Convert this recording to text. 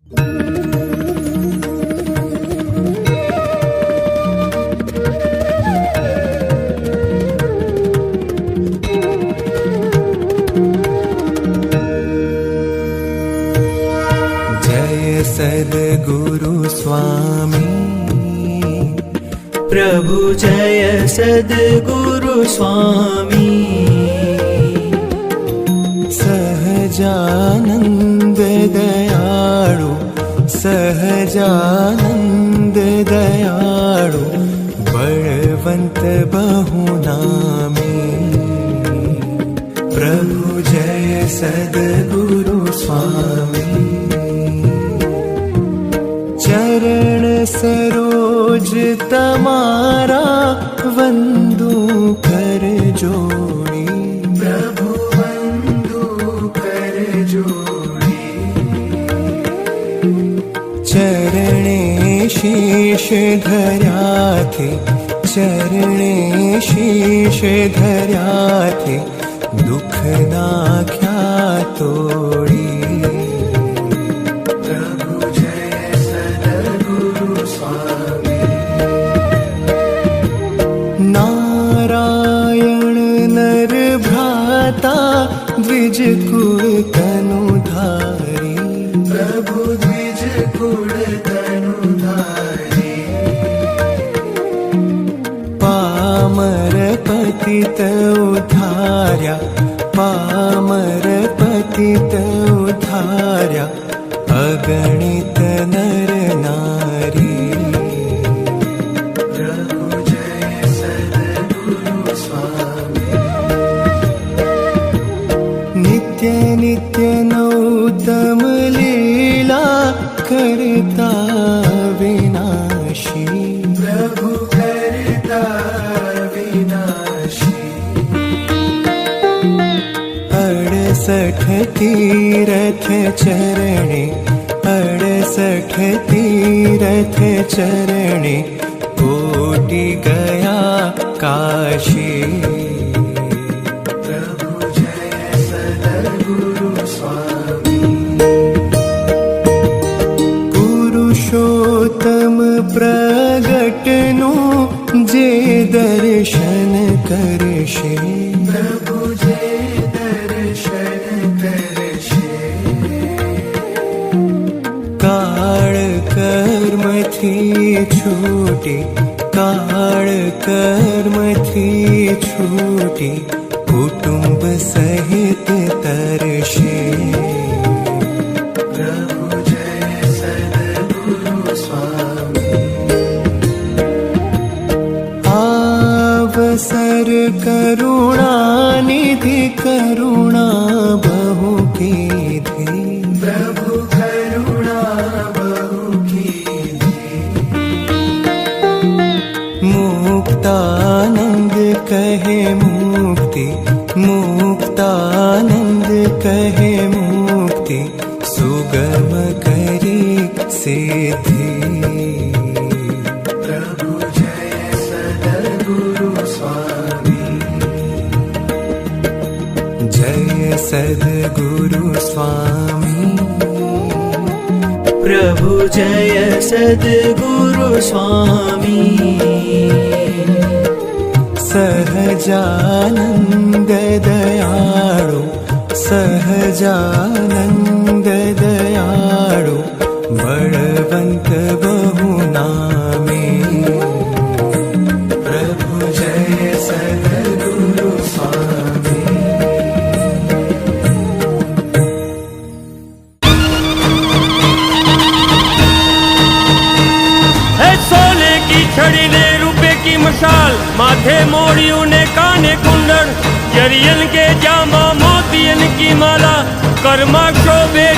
जय सद्गुरु स्वामी प्रभु, जय सद्गुरु स्वामी। सहजानंद दयाळु, सहजानंद दयाळु, बलवंत बहुनामी। प्रभु जय सद्गुरु स्वामी। चरण सरोज तमारा वंदू कर जोड़ी। प्रभु वंदू कर जोड़ी। चरणे शीश धर्या थे, चरणे शीश धर्या थे, दुख नाख्या तोड़ी। नारायण नर भ्राता द्विज कुल तनुधारी। प्रभु द्विज कुल तनुधारी। पामर पतित उद्धार्या, पामर पतित उद्धार्या, अगणित नर नारी। नित्य नित्य नौतम लीला करता विनाशी। प्रभु करता विनाशी। 68 तीरथ चरणे, 68 तीरथ चरणे, कोटि गया काशी। पुरुषोत्तम प्रगटनु जे दर्शन करशे। प्रभु जे दर्शन करशे। काल कर्म थी छूटी, काल कर्म थी छूटी, कुटुंब सहित तरशे। अवसर करुणा निधि, करुणा बहु कीधी। प्रभु करुणा बहु कीधी। मुक्तानंद कहे मुक्ति, मुक्तानंद कहे मुक्ति, सुगम करी सिद्धि। जय सद्गुरु स्वामी प्रभु, जय सद्गुरु स्वामी। सहजानंद दयाळु, सहजानंद दयाळु, बलवंत बहुनामी। प्रभु जय सद्गुरु स्वामी। छड़ी ने रुपए की मशाल, माथे मोड़ियों ने काने कुंडल, जरियन के जामा मोतियन की माला, कर्मा शोभे